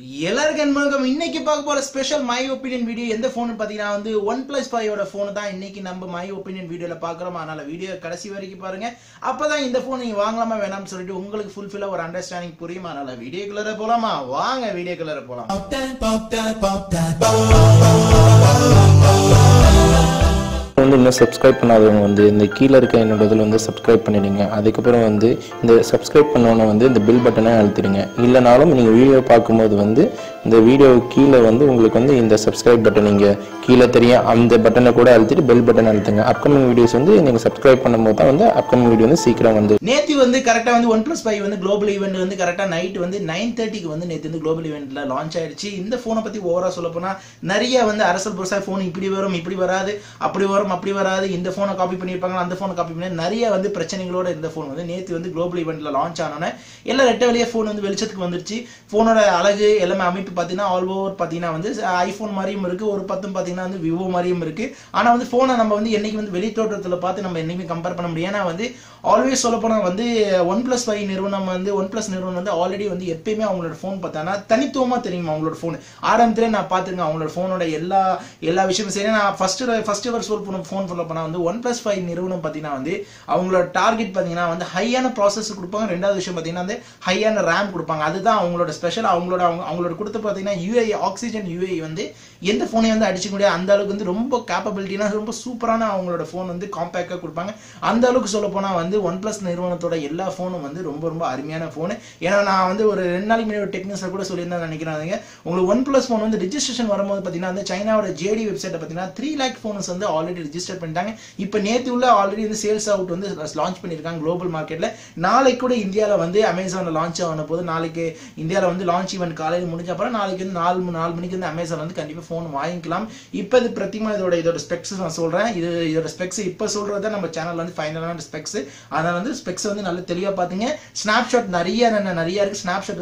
எல்லாருக்கும் வணக்கம். இன்னைக்கு பார்க்க போற ஸ்பெஷல் மை ஒப்பீனியன் வீடியோ எந்த ஃபோன் பார்த்தீங்கன்னா வந்து OnePlus 5 ஃபோன் தான் இன்னைக்கு நம்ம மை ஒப்பீனியன் வீடியோல பார்க்குறோம். அதனால வீடியோ கடைசி வரைக்கும் பாருங்க. அப்பதான் இந்த ஃபோன் நீங்க வாங்கலாமா வேணாம்னு சொல்லிட்டு உங்களுக்கு ஃபுல்ஃபில்லா ஒரு அண்டர்ஸ்டாண்டிங் புரியும். அதனால வீடியோக்குள்ள போலாமா? வாங்க வீடியோக்குள்ள போலாம். இன்னும் சப்ஸ்கிரைப் பண்ணாதவங்க இந்த கீழே இருக்க என்னோட இதில் சப்ஸ்கிரைப் பண்ணிடுங்க. அதுக்கப்புறம் இந்த சப்ஸ்கிரைப் பண்ணோன்னே இந்த பில் பட்டனை அழுத்திடுங்க. இல்லைனாலும் நீங்கள் வீடியோ பார்க்கும்போது இந்த வீடியோ கீழே உங்களுக்கு இந்த சப்ஸ்கிரைப் பட்டன் நீங்கள் கீழே தெரியும், அந்த பட்டனை கூட அழுத்திட்டு பெல் பட்டன் அழுத்துங்க. அப்கமிங் வீடியோஸ் நீங்கள் சப்ஸ்கிரைப் பண்ணும்போது தான் அப்கமிங் வீடியோ சீக்கிரம் நேற்று கரெக்டாக OnePlus 5 குளோபல் ஈவெண்ட் கரெக்டாக நைட் 9:30க்கு நேற்று குளோபல் ஈவெண்ட்ல லான்ச் ஆயிடுச்சு. இந்த ஃபோனை பற்றி ஓவரா சொல்ல போனால் நிறைய அரசல் புரசா ஃபோன் இப்படி வரும் இப்படி வராது, அப்படி வரும் அப்படி வராது, இந்த போனை காப்பி பண்ணிருப்பாங்க அந்த போனை காப்பி பண்ணி நிறைய பிரச்சனைகளோட இந்த போன் நேத்து குளோபல் ஈவெண்ட்ல லான்ச் ஆனோன்னே எல்லாம் ரெட்ட வெளியே போன் வெளிச்சத்துக்கு வந்துருச்சு. போனோட அழகு எல்லாமே அமைப்பு பாத்தீங்கன்னா ஆல் ஓவர் பாத்தீங்கன்னா ஐபோன் மாதிரியும் இருக்கு, ஒரு பத்தும் பாத்தீங்கன்னா விவோ மாதிரியும் இருக்கு. ஆனா போனை நம்ம என்னைக்கு வெளி தோற்றத்துல பார்த்து நம்ம என்னைக்குமே கம்பேர் பண்ண முடியும். ஏன்னா ஆல்வேஸ் சொல்ல போனா OnePlus 5 நிறுவனம் OnePlus நிறுவனம் ஆல்ரெடி எப்பயுமே அவங்களோட போன் பார்த்தானா தனித்துவமா தெரியும். அவங்களோட போன் ஆரம்பத்திலே நான் பாத்துருக்கேன் அவங்களோட போனோட எல்லா விஷயமும் சரி. நான் ஃபர்ஸ்ட் எவர் போன் சொல்ல போனா OnePlus 5 நிறுவனம் பாத்தீங்கன்னா அவங்களோட டார்கெட் பாத்தீங்கன்னா ஹையான ப்ராசஸ் கொடுப்பாங்க. ரெண்டாவது விஷயம் பாத்தீங்கன்னா ஹையான ரேம் கொடுப்பாங்க. அதுதான் அவங்களோட ஸ்பெஷல். அவங்களோட கொடுத்து பாத்தீங்கன்னா யூஐ ஆக்சிஜன் யூஐ எந்த போனையும் அடிச்சுக்க முடியாது. அந்த அளவுக்கு ரொம்ப கேப்பபிலிட்டினா ரொம்ப சூப்பரான அவங்களோட போன் காம்பேக்டா கொடுப்பாங்க. அந்த அளவுக்கு சொல்ல போனா OnePlus நிறுவனத்தோட எல்லா போனும் ரொம்ப ரொம்ப அருமையான போன். ஏன்னா நான் ஒரு 2 நாளைக்கு முன்னாடி டெக்னிக்ஸ்ல கூட சொல்லியிருந்தேன் நினைக்கிறேன். உங்களுக்கு OnePlus போன் ரெஜிஸ்ட்ரேஷன் வரும்போது பாத்தீங்கன்னா சைனாவோட ஜேடி வெப்சைட் பாத்தீங்கன்னா 3 lakh போன்ஸ் ஆல்ரெடி ரெஜிஸ்டர் பண்ணிட்டாங்க. இப்ப நேத்து உள்ள ஆல்ரெடி சேல்ஸ் அவுட் லான்ச் பண்ணிருக்காங்க குளோபல் மார்க்கெட்ல. நாளைக்கு கூட இந்தியால அமேசான்ல லான்ச் ஆன போது நாளைக்கு இந்தியால லான்ச் ஈவென்ட் காலையில முடிஞ்ச அப்புறம் நாளைக்கு 4 மணிக்கு அமேசான் கண்டிப்பா போன் வாங்கிக்கலாம். இப்ப இது பிரத்திமா இதோட ஸ்பெக்ஸ் நான் சொல்றேன். இதோட ஸ்பெக்ஸ் இப்ப சொல்றத நம்ம சேனல்ல ஃபைனலான ஸ்பெக்ஸ். அதனால ஸ்பெக்ஸ் நல்ல தெளிவா பாத்தீங்க. ஸ்னாப்ஷாட் நிறைய இருக்கு. ஸ்னாப்ஷாட்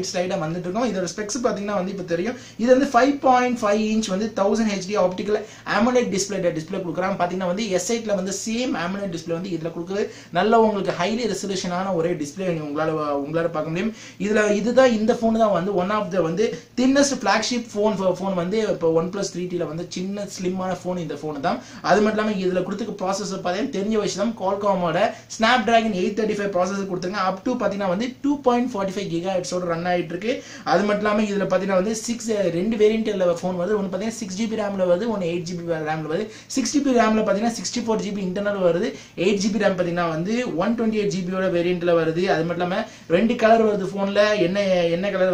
ஸ்லைடா வந்துட்டு இருக்கும். இதோட ஸ்பெக்ஸ் பாத்தீங்கன்னா இப்ப தெரியும். இது 5.5 inch 1000 HD optical AMOLED display கொடுக்குறாங்க. பாத்தீங்கன்னா S8ல சேம் AMOLED டிஸ்ப்ளே இதுல கொடுக்குது. நல்ல உங்களுக்கு ஹைலி ரெசல்யூஷனான ஒரே டிஸ்ப்ளே உங்களால பார்க்க முடியும். இதுதான் இந்த போன் தான் one of the thinnest flagship phone இப்போ OnePlus 3T சின்ன ஸ்லிம்மான போன் இந்த போன் தான். அது மட்டும் இல்லாம இதுல கொடுத்துக்க ப்ராசஸர் பாத்தீங்கன்னா தெரிஞ்ச விஷயம் Qualcommோட Snapdragon 835 ப்ராசஸர் கொடுத்துருங்க. அப் டு பாத்தீங்கன்னா 2.45 GHz ரன் ஆயிட்டு இருக்கு. அது மட்டும் இல்லாம இதுல பாத்தீங்கன்னா ரெண்டு வேரியன்ட்ல போன் வருது. ஒன்னு பாத்தீங்கன்னா 6GB RAM வருது, ஒன்னு 8GB RAM வருது. 6GB RAM பாத்தீங்கன்னா 64GB இன்டர்னல் வருது. 8GB RAM பாத்தீங்கன்னா 128GB வேரியன்ட்ல வருது. அது மட்டும் இல்லாம ரெண்டு கலர் வருது போன்ல. என்ன கலர்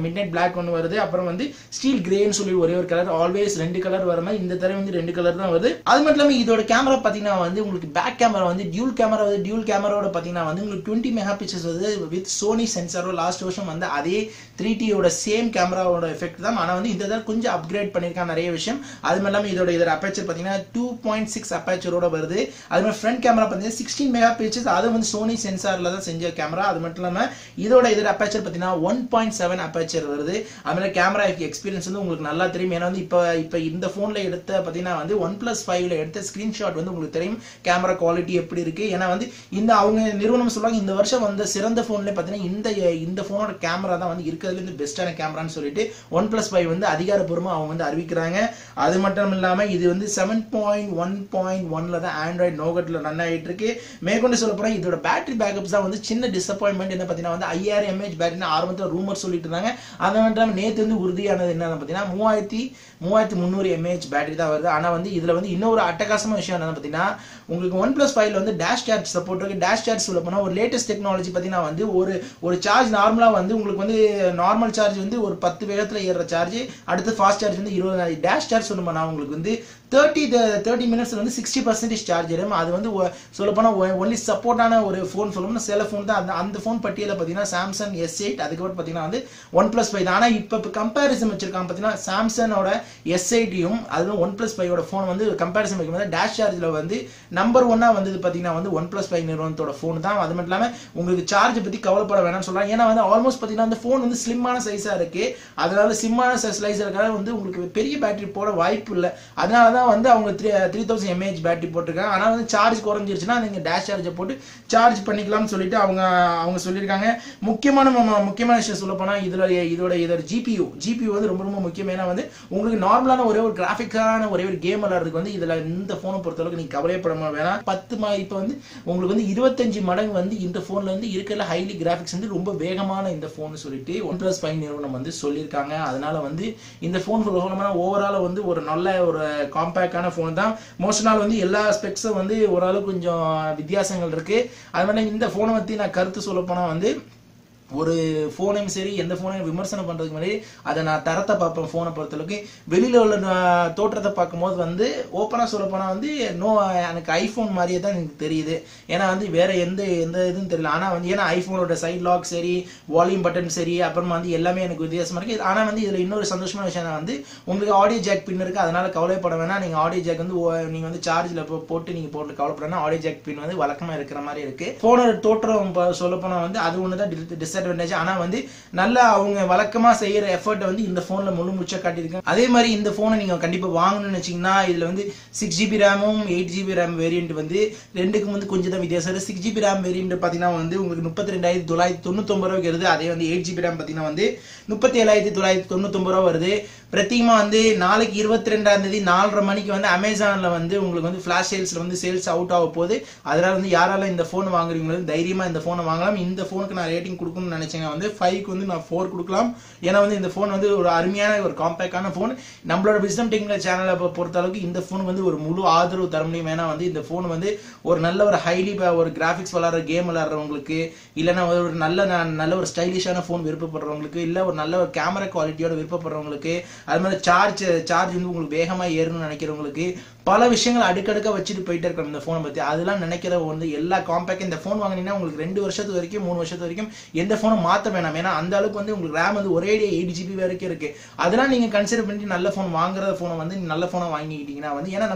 மிட்நைட் பிளாக் ஒன்னு வருது. அப்புறம் ஸ்டீல் கிரேன்னு சொல்லி ஒரே ஒரு கலர். ஆல்வேஸ் ரெண்டு கலர் வர மாதிரி இந்த தடவை ரெண்டு கலர் தான் வருது. அது மட்டும் இல்லாம இதோட கேமரா பாத்தீங்கன்னா உங்களுக்கு back camera dual camera dual கேமராவோட பாத்தீங்கன்னா உங்களுக்கு 20 மெகா பிக்சல்ஸ் வருது வித் சோனி சென்சாரோட. லாஸ்ட் வருஷம் அதே 3T சேம் கேமராவோட எஃபெக்ட் தான். ஆனா இந்த தடவை கொஞ்சம் அப்கிரேட் பண்ணிருக்காங்க நிறைய விஷயம். அது மட்டும் இல்லாம இதோட அப்பேச்சர் பாத்தீங்கன்னா 2.6 அப்பேச்சரோட வருது. அது மாதிரி ஃப்ரண்ட் கேமரா பாத்தீங்கன்னா 16 மெகா பிக்சல்ஸ். அது சோனி சென்சார்ல தான் செஞ்ச கேமரா. அது மட்டும் இல்லாம இதோட அப்பேச்சர் பாத்தீங்கன்னா 1.7 அப்பேச்சர் வருது. அது மாதிரி கேமரா எக்ஸ்பீரியன்ஸ் உங்களுக்கு நல்லா தெரியும். ஏன்னா இப்ப இந்த போன்ல எடுத்த பாத்தீங்கன்னா OnePlus 5ல எடுத்த ஸ்கிரீன்ஷாட் உங்களுக்கு தெரியும் கேமரா குவாலிட்டி எப்படி இருக்கு. ஏன்னா இந்த அவங்க நிறுவனம் சொல்றாங்க இந்த வருஷம் சிறந்த போன்ல பாத்தீங்கன்னா இந்த போனோட கேமரா தான் இருக்கிறதுல பெஸ்டான கேமரான்னு சொல்லிட்டு OnePlus 5 அதிகாரப்பூர்வமா அவங்க அறிவிக்கிறாங்க. அது மட்டும் இல்லாம இது 7.1.1ல தான் ஆண்ட்ராய்டு நோகட்ல ரன் ஆயிட்டு இருக்கு. மேற்கொண்டு சொல்ல போறேன் இதோட பேட்டரி பேக்கப்ஸ் தான் சின்ன டிசப்பாயின்மெண்ட். என்ன பாத்தீங்கன்னா 5000 mAh பேட்டரி ஆரம்பத்துல ரூமர் சொல்லிட்டு இருந்தாங்க. அது மட்டும் நேத்து உறுதியானது என்ன பாத்தீங்கன்னா 3300 mAh பேட்டரி தான் வருது. ஆனா இதுல இன்னொரு அட்டகாசமான விஷயம் என்ன பாத்தீங்கன்னா உங்களுக்கு OnePlus 5ல டேஷ் சார்ஜ் சப்போர்ட் இருக்கு. டேஷ் சார்ஜ் சொல்ல போனா ஒரு லேட்டஸ்ட் டெக்னாலஜி பாத்தீங்கன்னா ஒரு சார்ஜ் நார்மலா உங்களுக்கு நார்மல் சார்ஜ் ஒரு 10 வேகத்துல ஏறுற சார்ஜ், அடுத்து ஃபாஸ்ட் சார்ஜ் 20. டேஷ் சார்ஜ் சொல்ல போனா உங்களுக்கு 30 மினிட்ஸ் 60% சார்ஜ் ஏறும். அது சொல்ல போனா ஒன்லி சப்போர்ட்டான ஒரு போன் சொல்லணும்னா சில போன் தான். அந்த போன் பட்டியல பாத்தீங்கன்னா Samsung S8, அதுக்கப்புறம் பாத்தீங்கன்னா OnePlus 5. ஆனா இப்ப கம்பேரிசன் வச்சிருக்காங்க பாத்தீங்கன்னா சாம்சங்கோட S8யும் அதுவும் OnePlus 5 போன் கம்பேரிசன் வைக்கும்போது டேஷ் சார்ஜ்ல நம்பர் 1 பாத்தீங்கன்னா OnePlus 5 நிறுவனத்தோட போன் தான். அது மட்டும் இல்லாம உங்களுக்கு சார்ஜ் பத்தி கவலைப்பட வேணாம்னு சொல்றாங்க. ஏன்னா ஆல்மோஸ்ட் பாத்தீங்கன்னா அந்த போன் ஸ்லிம்மான சைஸா இருக்கு. அதனால ஸ்லிம்மான சைஸா இருக்காது உங்களுக்கு பெரிய பேட்டரி போட வாய்ப்பு இல்லை. அதனாலதான் தான் வந்து அவங்க 3000 mAh பேட்டரி போட்டிருக்காங்க. ஆனால் வந்து சார்ஜ் குறைஞ்சிருச்சுன்னா நீங்கள் டேஷ் சார்ஜை போட்டு சார்ஜ் பண்ணிக்கலாம்னு சொல்லிட்டு அவங்க சொல்லியிருக்காங்க. முக்கியமான விஷயம் சொல்ல போனால் இதோட ஜிபியூ வந்து ரொம்ப ரொம்ப முக்கியம். ஏன்னா வந்து உங்களுக்கு நார்மலான ஒரே ஒரு கிராஃபிக்கான ஒரே ஒரு கேம் விளையாடுறதுக்கு வந்து இதில் இந்த ஃபோனை பொறுத்தளவுக்கு நீங்கள் கவலைப்பட வேணாம். இப்போ வந்து உங்களுக்கு வந்து 25 மடங்கு வந்து இந்த ஃபோனில் வந்து இருக்கிற ஹைலி கிராஃபிக்ஸ் வந்து ரொம்ப வேகமான இந்த ஃபோன் சொல்லிட்டு OnePlus 5 நிறுவனம் வந்து சொல்லியிருக்காங்க. அதனால வந்து இந்த ஃபோன் ஓவரால் வந்து ஒரு நல்ல ஒரு காம்பேக்டான ஃபோன் தான். மோஸ்ட் நாள் வந்து எல்லா ஸ்பெக்ஸும் வந்து ஓரளவு கொஞ்சம் வித்தியாசங்கள் இருக்கு. அது மாதிரி இந்த ஃபோனை பற்றி நான் கருத்து சொல்ல போனால் வந்து ஒரு ஃபோனையும் சரி எந்த ஃபோனையும் விமர்சனம் பண்ணுறதுக்கு முன்னாடி அதை நான் தரத்தை பார்ப்பேன். ஃபோனை பொறுத்தளவுக்கு வெளியில் உள்ள தோற்றத்தை பார்க்கும்போது வந்து ஓப்பனாக சொல்ல போனால் வந்து எனக்கு ஐஃபோன் மாதிரியே தான் எனக்கு தெரியுது. ஏன்னா வந்து வேற எந்த இதுன்னு தெரியல. ஆனால் வந்து ஏன்னா ஐஃபோனோட சைட் லாக் சரி, வால்யூம் பட்டன் சரி, அப்புறமா வந்து எல்லாமே எனக்கு வித்தியாசமாக இருக்குது. ஆனால் வந்து இதில் இன்னொரு சந்தோஷமான விஷயம் வந்து உங்களுக்கு ஆடியோ ஜாக் பின் இருக்குது. அதனால கவலைப்பட வேணாம். நீங்கள் ஆடியோ ஜாக் வந்து நீங்கள் வந்து சார்ஜில் போட்டு நீங்கள் போட்டு கவலைப்படணும். ஆடியோ ஜாக் பின் வந்து வழக்கமாக இருக்கிற மாதிரி இருக்குது. ஃபோனோட தோற்றம் சொல்ல போனால் வந்து அது ஒன்று தான் டிஸ்அட்வான்டேஜ். ஆனா வந்து நல்ல அவங்க வழக்கமா செய்யற எஃபர்ட் வந்து இந்த போன்ல முழு முச்சா காட்டியிருக்காங்க. அதே மாதிரி இந்த போனை நீங்க கண்டிப்பா வாங்கணும்னு வச்சீங்கன்னா இதுல வந்து 6GB ரேமும் 8GB ரேம் வேரியன்ட் வந்து ரெண்டுக்கும் வந்து கொஞ்சம் தான் வித்தியாசம். 6GB ரேம் வேரியன்ட் பாத்தீங்கன்னா வந்து உங்களுக்கு 32,999 ரூபாய்க்கு வருது. அதே வந்து 8GB ரேம் பாத்தீங்கன்னா வந்து 37,999 ரூபாய் வருது. பிரத்யேகமா வந்து நாளைக்கு 22ஆம் தேதி 4:30 மணிக்கு வந்து அமேசான்ல வந்து உங்களுக்கு வந்து ஃபிளாஷ் சேல்ஸ்ல வந்து சேல்ஸ் அவுட் ஆக போகுது. அதனால வந்து யாரால இந்த போன் வாங்குறீங்களோ தைரியமா இந்த போனை வாங்கலாம். இந்த போனுக்கு நான் ரேட்டிங் கொடுக்கணும்னு நினைச்சேங்க வந்து 5க்கு வந்து நான் 4 கொடுக்கலாம். ஏன்னா வந்து இந்த போன் வந்து ஒரு அருமையான ஒரு காம்பேக்டான போன். நம்மளோட விஸ்டம் டெக்னிக்கல் சேனலை பொறுத்த அளவுக்கு இந்த போன் வந்து ஒரு முழு ஆதரவு தர முடியும். ஏன்னா வந்து இந்த போன் வந்து ஒரு நல்ல ஒரு ஹைலி ஒரு கிராபிக்ஸ் விளையாடுற கேம் விளையாடுறவங்களுக்கு, இல்லைன்னா ஒரு நல்ல ஒரு ஸ்டைலிஷான போன் விருப்பப்படுறவங்களுக்கு, இல்ல ஒரு நல்ல ஒரு கேமரா குவாலிட்டியோட விருப்பப்படுறவங்களுக்கு, அது மாதிரி சார்ஜ் வந்து உங்களுக்கு வேகமா ஏறணும்னு நினைக்கிறவங்களுக்கு பல விஷயங்கள் அடுக்கடுக்க வச்சுட்டு போயிட்டே இருக்கணும் இந்த போனை பத்தி. அதெல்லாம் நினைக்கிற வந்து எல்லா காம்பேக்ட் இந்த போன் வாங்கினீங்கன்னா உங்களுக்கு 2 வருஷத்து வரைக்கும் 3 வருஷத்து வரைக்கும் எந்த போனும் மாற்ற வேணாம். ஏன்னா அந்த அளவுக்கு வந்து உங்களுக்கு ரேம் வந்து ஒரே 8GB வரைக்கும் இருக்கு. அதெல்லாம் நீங்க கன்சிடர் பண்ணிட்டு நல்ல போன் வாங்குற போனை வந்து நல்ல போனை வாங்கிக்கிட்டீங்கன்னா வந்து, ஏன்னா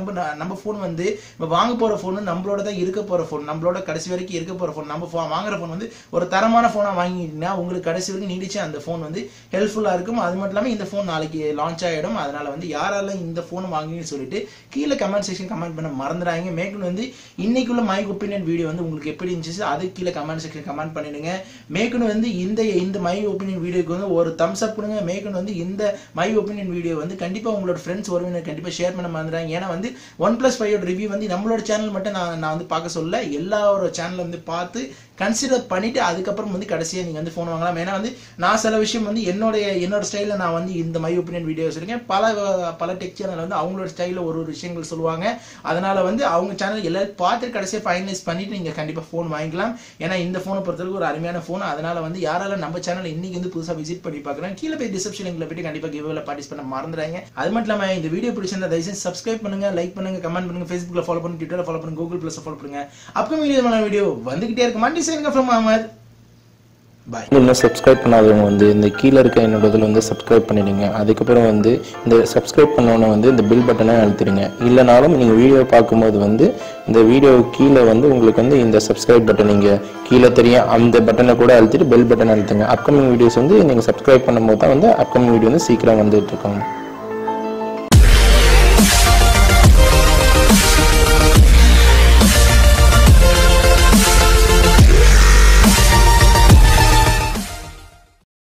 நம்ம போன் வந்து வாங்க போற போன் நம்மளோட தான் இருக்க போற போன், நம்மளோட கடைசி வரைக்கும் இருக்க போற போன். நம்ம வாங்குற போன் வந்து ஒரு தரமான போனா வாங்கிட்டீங்கன்னா உங்களுக்கு கடைசி வரைக்கும் நீடிச்சு அந்த போன் வந்து ஹெல்ப்ஃபுல்லா இருக்கும். அது மட்டும் இல்லாம இந்த போன் நாளைக்கு லான்ச் ஆயிடும். அதனால வந்து யாரால இந்த போன் வாங்குன்னு சொல்லிட்டு கீழே கமெண்ட் செக்ஷன் கமெண்ட் பண்ண மறந்துடாதீங்க. மேற்கொண்டு வந்து இன்னைக்குள்ள மை ஒப்பீனியன் வீடியோ வந்து உங்களுக்கு எப்படி இருந்துச்சு அது கீழே கமெண்ட் செக்ஷன் கமெண்ட் பண்ணிடுங்க. மேற்கொண்டு வந்து இந்த மை ஒப்பீனியன் வீடியோக்கு வந்து ஒரு தம்ஸ் அப் கொடுங்க. மேற்கொண்டு வந்து இந்த மை ஒப்பீனியன் வீடியோ வந்து கண்டிப்பா உங்களோட ஃப்ரெண்ட்ஸ் உறவினர் கண்டிப்பா ஷேர் பண்ண மறந்துடாங்க. ஏன்னா வந்து OnePlus 5 ரிவ்யூ வந்து நம்மளோட சேனல் மட்டும் நான் வந்து பார்க்க சொல்ல, எல்லாரோட சேனல் வந்து பார்த்து கன்சிடர் பண்ணிட்டு அதுக்கப்புறம் வந்து கடைசியா நீங்க வந்து போன் வாங்கலாம். ஏன்னா வந்து நான் சில விஷயம் வந்து என்னோட ஸ்டைல நான் வந்து இந்த மை ஒப்பீனியன் வீடியோ வச்சிருக்கேன். பல டெக் சேனல் வந்து அவங்களோட ஸ்டைல ஒரு விஷயங்கள் சொல்லுவாங்க. அதனால வந்து அவங்க சேனல் எல்லாரும் பார்த்து கடைசியா ஃபைனலைஸ் பண்ணிட்டு நீங்க கண்டிப்பா போன் வாங்கிக்கலாம். ஏன்னா இந்த போனை பொறுத்தவரைக்கும் ஒரு அருமையான போன். அதனால வந்து யாரால நம்ம சேனல் இன்னைக்கு வந்து புதுசா விசிட் பண்ணி பார்க்கறேன் கீழே போய் டிஸ்கிரிப்ஷன் லிங்க்ல போய் கண்டிப்பா கிவ்அவேல பார்ட்டிசிபேட் பண்ண மறந்துடாதீங்க. அது மட்டும் இல்லாம இந்த வீடியோ பிடிச்சிருந்தா தயவு செஞ்சு சப்ஸ்கிரைப் பண்ணுங்க, லைக் பண்ணுங்க, கமெண்ட் பண்ணுங்க, Facebookல ஃபாலோ பண்ணுங்க, ட்விட்டர்ல ஃபாலோ பண்ணுங்க, Google Plus ஃபாலோ பண்ணுங்க. அப்கமிங் வீடியோ வந்துகிட்டே இருக்கு. மண்டி சேருங்க ஃப்ரம் அஹமத். இன்னும் சப்ஸ்கிரைப் பண்ணாதவங்க வந்து இந்த கீழே இருக்க என்னோட இதில் வந்து சப்ஸ்கிரைப் பண்ணிடுங்க. அதுக்கப்புறம் வந்து இந்த சப்ஸ்கிரைப் பண்ணோன்னே வந்து இந்த பில் பட்டனை அழுத்திடுங்க. இல்லைனாலும் நீங்கள் வீடியோ பார்க்கும்போது வந்து இந்த வீடியோ கீழே வந்து உங்களுக்கு வந்து இந்த சப்ஸ்கிரைப் பட்டன் நீங்கள் கீழே தெரியும் அந்த பட்டனை கூட அழுத்திட்டு பெல் பட்டன் அழுத்துங்க. அப்கமிங் வீடியோஸ் வந்து நீங்கள் சப்ஸ்கிரைப் பண்ணும்போது தான் வந்து அப்கமிங் வீடியோ வந்து சீக்கிரம் வந்துட்டு இருக்காங்க.